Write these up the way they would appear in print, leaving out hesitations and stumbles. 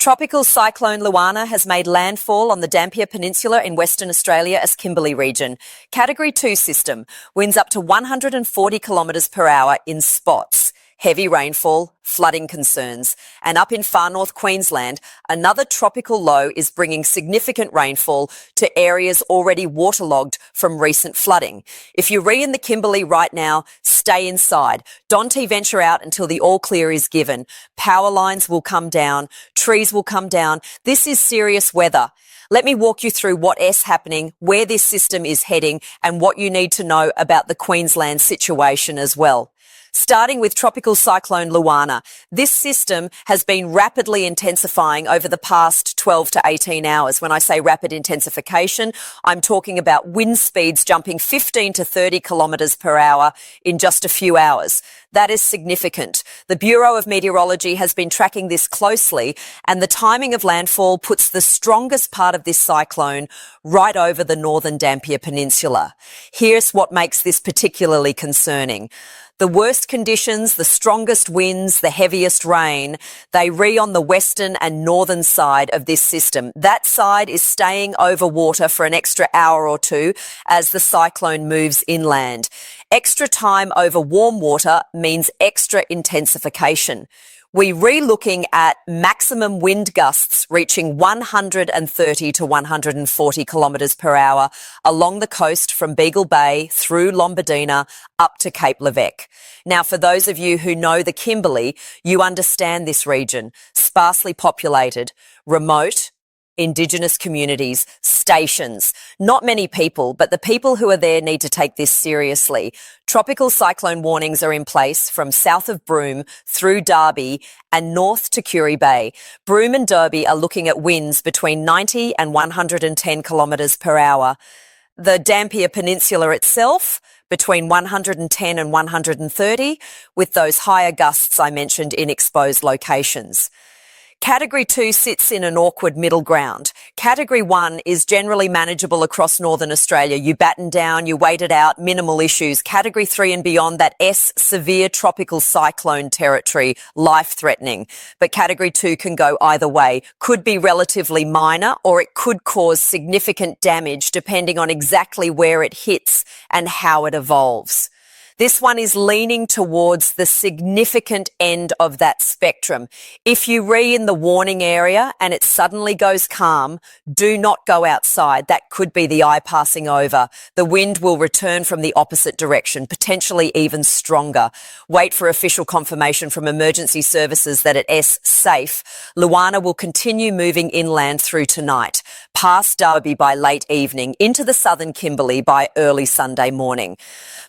Tropical Cyclone Luana has made landfall on the Dampier Peninsula in Western Australia as Kimberley region. Category 2 system, winds up to 140 kilometres per hour in spots. Heavy rainfall, flooding concerns. And up in Far North Queensland, another tropical low is bringing significant rainfall to areas already waterlogged from recent flooding. If you're in the Kimberley right now, stay inside. Don't venture out until the all clear is given. Power lines will come down, trees will come down. This is serious weather. Let me walk you through what is happening, where this system is heading, and what you need to know about the Queensland situation as well. Starting with Tropical Cyclone Luana, this system has been rapidly intensifying over the past 12 to 18 hours. When I say rapid intensification, I'm talking about wind speeds jumping 15 to 30 kilometres per hour in just a few hours. That is significant. The Bureau of Meteorology has been tracking this closely, and the timing of landfall puts the strongest part of this cyclone right over the northern Dampier Peninsula. Here's what makes this particularly concerning. The worst conditions, the strongest winds, the heaviest rain, they on the western and northern side of this system. That side is staying over water for an extra hour or two as the cyclone moves inland. Extra time over warm water means extra intensification. We're looking at maximum wind gusts reaching 130 to 140 kilometres per hour along the coast from Beagle Bay through Lombardina up to Cape Levesque. Now, for those of you who know the Kimberley, you understand this region, sparsely populated, remote, Indigenous communities, stations. Not many people, but the people who are there need to take this seriously. Tropical cyclone warnings are in place from south of Broome through Derby and north to Curie Bay. Broome and Derby are looking at winds between 90 and 110 kilometres per hour. The Dampier Peninsula itself, between 110 and 130, with those higher gusts I mentioned in exposed locations. Category 2 sits in an awkward middle ground. Category 1 is generally manageable across northern Australia. You batten down, you wait it out, minimal issues. Category 3 and beyond, that severe tropical cyclone territory, life-threatening. But Category 2 can go either way. Could be relatively minor, or it could cause significant damage depending on exactly where it hits and how it evolves. This one is leaning towards the significant end of that spectrum. If you in the warning area and it suddenly goes calm, do not go outside. That could be the eye passing over. The wind will return from the opposite direction, potentially even stronger. Wait for official confirmation from emergency services that it is safe. Luana will continue moving inland through tonight, past Derby by late evening, into the southern Kimberley by early Sunday morning.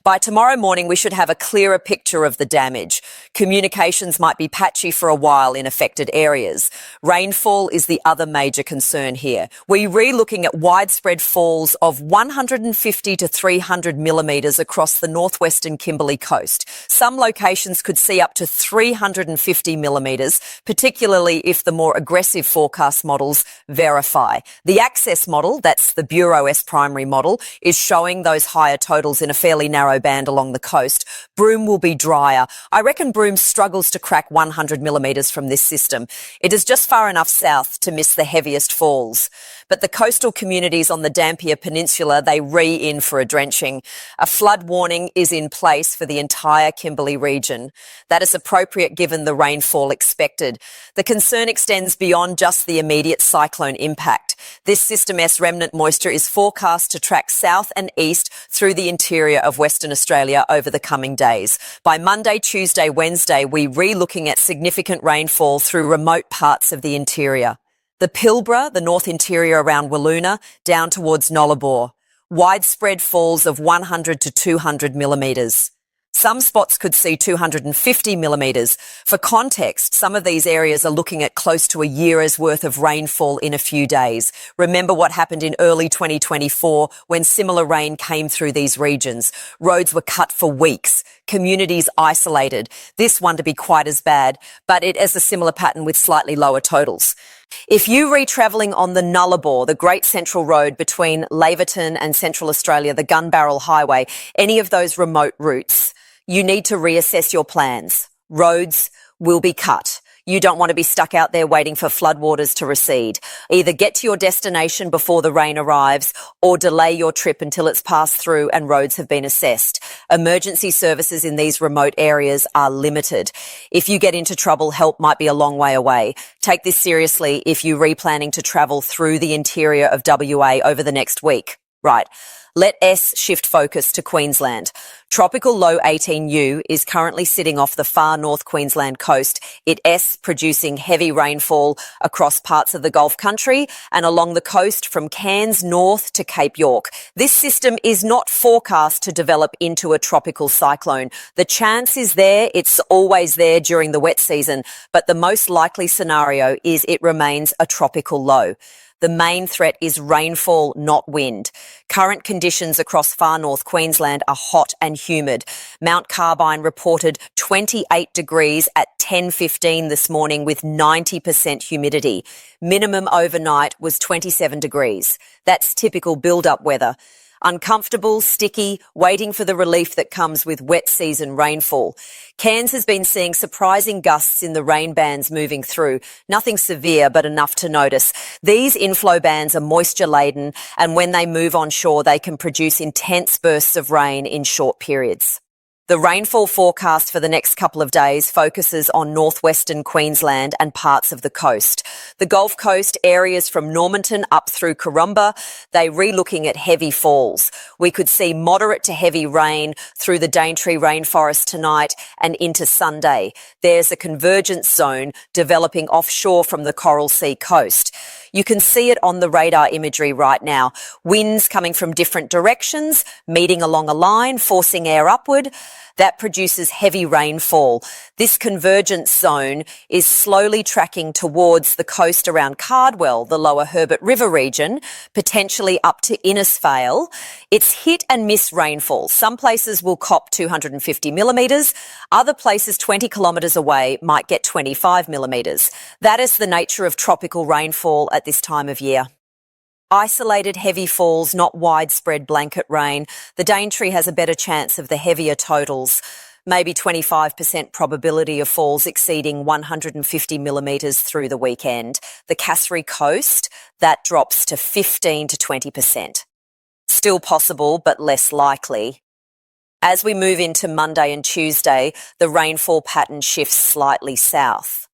By tomorrow morning, we should have a clearer picture of the damage. Communications might be patchy for a while in affected areas. Rainfall is the other major concern here. We're looking at widespread falls of 150 to 300 millimetres across the northwestern Kimberley coast. Some locations could see up to 350 millimetres, particularly if the more aggressive forecast models verify. The Access model, that's the Bureau primary model, is showing those higher totals in a fairly narrow band along the coast. Broome will be drier. I reckon Broome struggles to crack 100 millimetres from this system. It is just far enough south to miss the heaviest falls. But the coastal communities on the Dampier Peninsula, they in for a drenching. A flood warning is in place for the entire Kimberley region. That is appropriate given the rainfall expected. The concern extends beyond just the immediate cyclone impact. This system's remnant moisture is forecast to track south and east through the interior of Western Australia over the coming days. By Monday, Tuesday, Wednesday, we're looking at significant rainfall through remote parts of the interior. The Pilbara, the north interior around Wiluna, down towards Nullarbor. Widespread falls of 100 to 200 millimetres. Some spots could see 250 millimetres. For context, some of these areas are looking at close to a year's worth of rainfall in a few days. Remember what happened in early 2024 when similar rain came through these regions. Roads were cut for weeks, communities isolated. This one to be quite as bad, but it is a similar pattern with slightly lower totals. If you're travelling on the Nullarbor, the Great Central Road between Laverton and Central Australia, the Gun Barrel Highway, any of those remote routes, you need to reassess your plans. Roads will be cut. You don't want to be stuck out there waiting for floodwaters to recede. Either get to your destination before the rain arrives or delay your trip until it's passed through and roads have been assessed. Emergency services in these remote areas are limited. If you get into trouble, help might be a long way away. Take this seriously if you're replanning to travel through the interior of WA over the next week. Right. Let S shift focus to Queensland. Tropical low 18U is currently sitting off the far north Queensland coast. It S producing heavy rainfall across parts of the Gulf country and along the coast from Cairns north to Cape York. This system is not forecast to develop into a tropical cyclone. The chance is there. It's always there during the wet season, but the most likely scenario is it remains a tropical low. The main threat is rainfall, not wind. Current conditions across far north Queensland are hot and humid. Mount Carbine reported 28 degrees at 10:15 this morning with 90% humidity. Minimum overnight was 27 degrees. That's typical build-up weather. Uncomfortable, sticky, waiting for the relief that comes with wet season rainfall. Cairns has been seeing surprising gusts in the rain bands moving through. Nothing severe, but enough to notice. These inflow bands are moisture laden, and when they move on shore, they can produce intense bursts of rain in short periods. The rainfall forecast for the next couple of days focuses on northwestern Queensland and parts of the coast. The Gulf Coast, areas from Normanton up through Corumba, they're re-looking at heavy falls. We could see moderate to heavy rain through the Daintree rainforest tonight and into Sunday. There's a convergence zone developing offshore from the Coral Sea coast. You can see it on the radar imagery right now. Winds coming from different directions, meeting along a line, forcing air upward. That produces heavy rainfall. This convergence zone is slowly tracking towards the coast around Cardwell, the lower Herbert River region, potentially up to Innisfail. It's hit and miss rainfall. Some places will cop 250 millimetres. Other places 20 kilometres away might get 25 millimetres. That is the nature of tropical rainfall at this time of year. Isolated heavy falls, not widespread blanket rain. The Daintree has a better chance of the heavier totals. Maybe 25% probability of falls exceeding 150 millimetres through the weekend. The Cassary coast, that drops to 15 to 20%. Still possible, but less likely. As we move into Monday and Tuesday, the rainfall pattern shifts slightly south.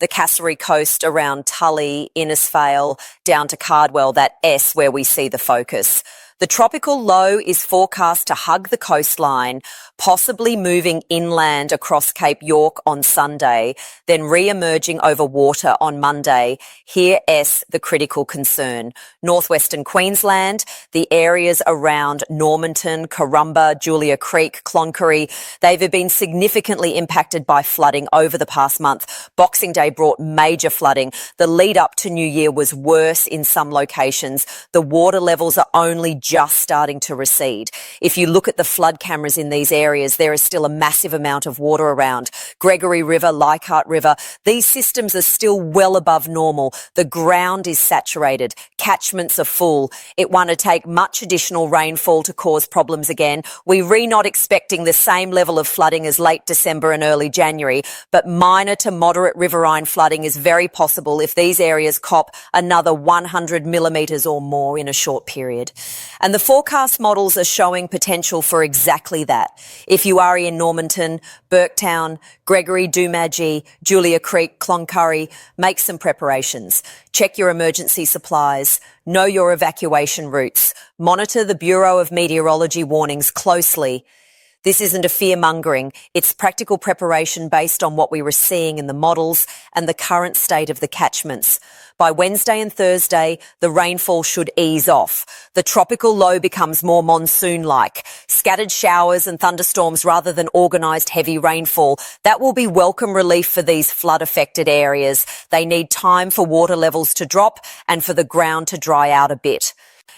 The Cassary coast around Tully, Innisfail, down to Cardwell, that S where we see the focus. The tropical low is forecast to hug the coastline, possibly moving inland across Cape York on Sunday, then re-emerging over water on Monday. Here S, the critical concern. Northwestern Queensland, the areas around Normanton, Corumba, Julia Creek, Cloncurry, they've been significantly impacted by flooding over the past month. Boxing Day brought major flooding. The lead up to New Year was worse in some locations. The water levels are only just starting to recede. If you look at the flood cameras in these areas, there is still a massive amount of water around. Gregory River, Leichhardt River, these systems are still well above normal. The ground is saturated. Catchments are full. It won't take much additional rainfall to cause problems again. We're not expecting the same level of flooding as late December and early January, but minor to moderate riverine flooding is very possible if these areas cop another 100 millimetres or more in a short period. And the forecast models are showing potential for exactly that. If you are in Normanton, Burketown, Gregory, Doomadgee, Julia Creek, Cloncurry, make some preparations. Check your emergency supplies. Know your evacuation routes. Monitor the Bureau of Meteorology warnings closely. This isn't a fear-mongering. It's practical preparation based on what we were seeing in the models and the current state of the catchments. By Wednesday and Thursday, the rainfall should ease off. The tropical low becomes more monsoon-like. Scattered showers and thunderstorms rather than organised heavy rainfall. That will be welcome relief for these flood-affected areas. They need time for water levels to drop and for the ground to dry out a bit.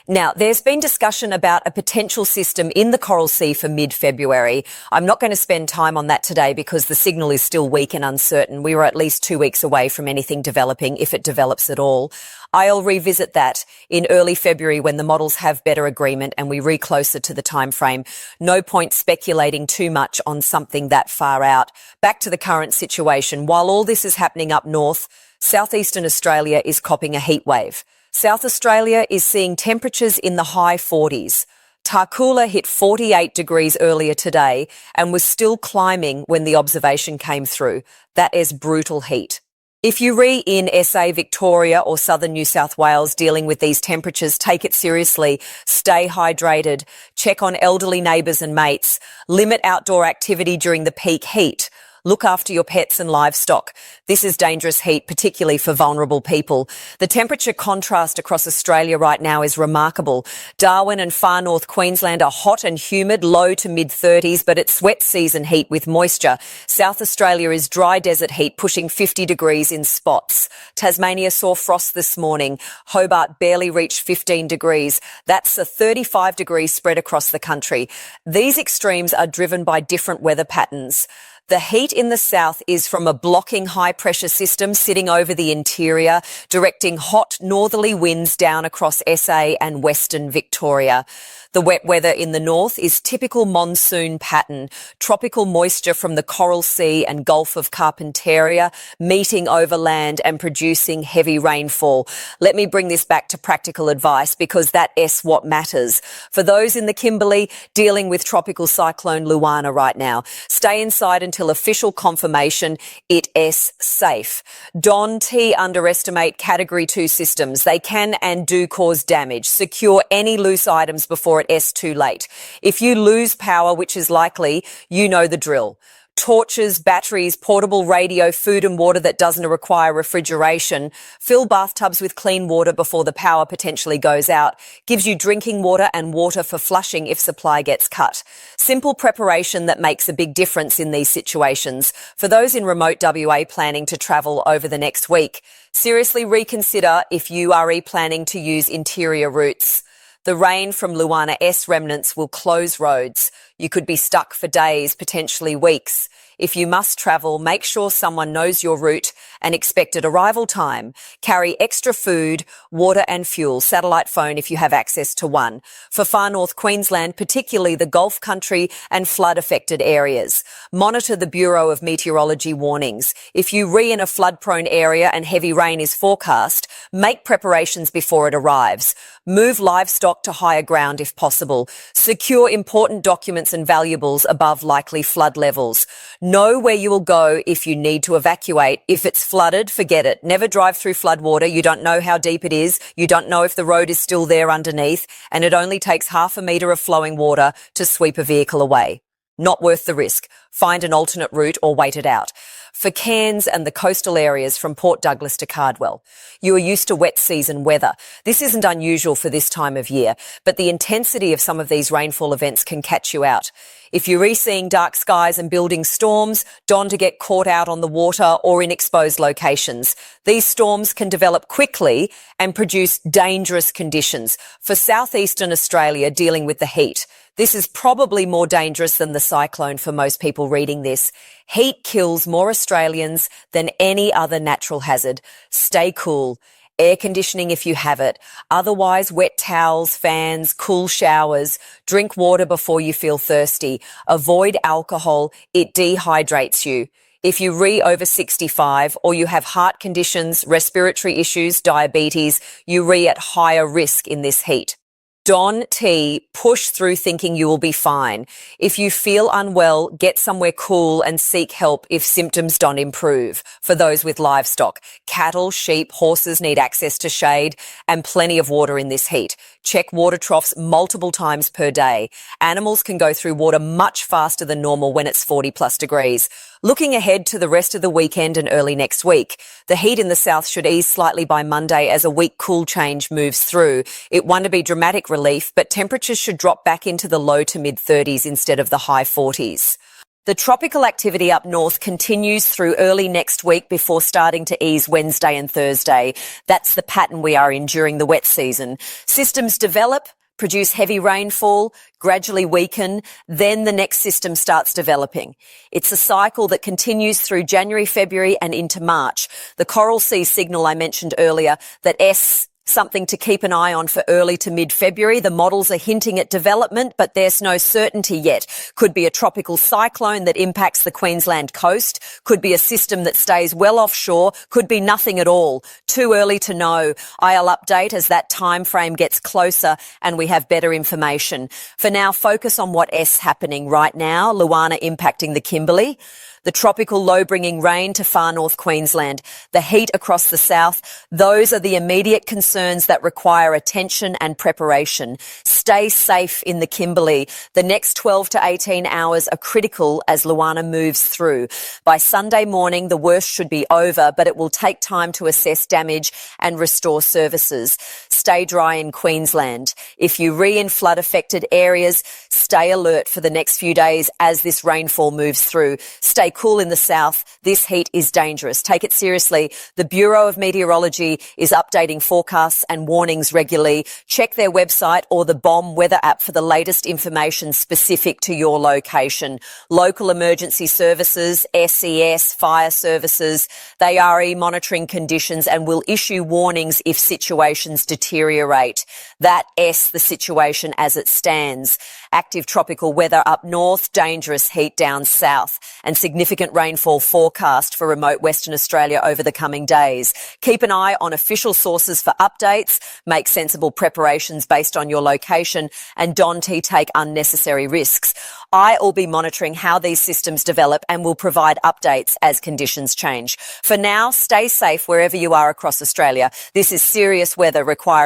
Now, there's been discussion about a potential system in the Coral Sea for mid-February. I'm not going to spend time on that today because the signal is still weak and uncertain. We are at least 2 weeks away from anything developing, if it develops at all. I'll revisit that in early February when the models have better agreement and we reach closer to the time frame. No point speculating too much on something that far out. Back to the current situation. While all this is happening up north, southeastern Australia is copping a heat wave. South Australia is seeing temperatures in the high 40s. Tarcoola hit 48 degrees earlier today and was still climbing when the observation came through. That is brutal heat. If you re in SA Victoria or southern New South Wales dealing with these temperatures, take it seriously, stay hydrated, check on elderly neighbours and mates, limit outdoor activity during the peak heat. Look after your pets and livestock. This is dangerous heat, particularly for vulnerable people. The temperature contrast across Australia right now is remarkable. Darwin and Far North Queensland are hot and humid, low to mid-30s, but it's wet season heat with moisture. South Australia is dry desert heat, pushing 50 degrees in spots. Tasmania saw frost this morning. Hobart barely reached 15 degrees. That's a 35-degree spread across the country. These extremes are driven by different weather patterns. The heat in the south is from a blocking high-pressure system sitting over the interior, directing hot northerly winds down across SA and Western Victoria. The wet weather in the north is typical monsoon pattern, tropical moisture from the Coral Sea and Gulf of Carpentaria meeting over land and producing heavy rainfall. Let me bring this back to practical advice because that is what matters. For those in the Kimberley dealing with tropical cyclone Luana right now, stay inside until official confirmation it is safe. Daintree underestimate Category 2 systems. They can and do cause damage. Secure any loose items before it is too late. If you lose power, which is likely, you know the drill. Torches, batteries, portable radio, food and water that doesn't require refrigeration. Fill bathtubs with clean water before the power potentially goes out. Gives you drinking water and water for flushing if supply gets cut. Simple preparation that makes a big difference in these situations. For those in remote WA planning to travel over the next week, seriously reconsider if you are planning to use interior routes. The rain from Luana S remnants will close roads. You could be stuck for days, potentially weeks. If you must travel, make sure someone knows your route and expected arrival time. Carry extra food, water and fuel, satellite phone if you have access to one. For Far North Queensland, particularly the Gulf country and flood-affected areas. Monitor the Bureau of Meteorology warnings. If you re in a flood-prone area and heavy rain is forecast, make preparations before it arrives. Move livestock to higher ground if possible. Secure important documents and valuables above likely flood levels. Know where you will go if you need to evacuate. If it's flooded, forget it. Never drive through floodwater. You don't know how deep it is. You don't know if the road is still there underneath. And it only takes half a metre of flowing water to sweep a vehicle away. Not worth the risk. Find an alternate route or wait it out. For Cairns and the coastal areas from Port Douglas to Cardwell, you are used to wet season weather. This isn't unusual for this time of year, but the intensity of some of these rainfall events can catch you out. If you're seeing dark skies and building storms, don't to get caught out on the water or in exposed locations. These storms can develop quickly and produce dangerous conditions. For southeastern Australia dealing with the heat, this is probably more dangerous than the cyclone for most people reading this. Heat kills more Australians than any other natural hazard. Stay cool. Air conditioning if you have it. Otherwise, wet towels, fans, cool showers. Drink water before you feel thirsty. Avoid alcohol. It dehydrates you. If you over 65 or you have heart conditions, respiratory issues, diabetes, you at higher risk in this heat. Daintree, push through thinking you will be fine. If you feel unwell, get somewhere cool and seek help if symptoms don't improve. For those with livestock, cattle, sheep, horses need access to shade and plenty of water in this heat. Check water troughs multiple times per day. Animals can go through water much faster than normal when it's 40 plus degrees. Looking ahead to the rest of the weekend and early next week, the heat in the south should ease slightly by Monday as a weak cool change moves through. It won't be dramatic relief, but temperatures should drop back into the low to mid 30s instead of the high 40s. The tropical activity up north continues through early next week before starting to ease Wednesday and Thursday. That's the pattern we are in during the wet season. Systems develop, produce heavy rainfall, gradually weaken, then the next system starts developing. It's a cycle that continues through January, February and into March. The Coral Sea signal I mentioned earlier, that S, something to keep an eye on for early to mid-February. The models are hinting at development, but there's no certainty yet. Could be a tropical cyclone that impacts the Queensland coast. Could be a system that stays well offshore. Could be nothing at all. Too early to know. I'll update as that time frame gets closer and we have better information. For now, focus on what is happening right now. Luana impacting the Kimberley. The tropical low bringing rain to far north Queensland, the heat across the south, those are the immediate concerns that require attention and preparation. Stay safe in the Kimberley. The next 12 to 18 hours are critical as Luana moves through. By Sunday morning, the worst should be over, but it will take time to assess damage and restore services. Stay dry in Queensland. If you in flood affected areas, stay alert for the next few days as this rainfall moves through. Stay cool in the south. This heat is dangerous. Take it seriously. The Bureau of Meteorology is updating forecasts and warnings regularly. Check their website or the BOM weather app for the latest information specific to your location. Local emergency services, SES, fire services, they are monitoring conditions and will issue warnings if situations deteriorate. That S, the situation as it stands. Active tropical weather up north, dangerous heat down south, and significant rainfall forecast for remote Western Australia over the coming days. Keep an eye on official sources for updates, make sensible preparations based on your location, and don't take unnecessary risks. I'll be monitoring how these systems develop and will provide updates as conditions change. For now, stay safe wherever you are across Australia. This is serious weather requiring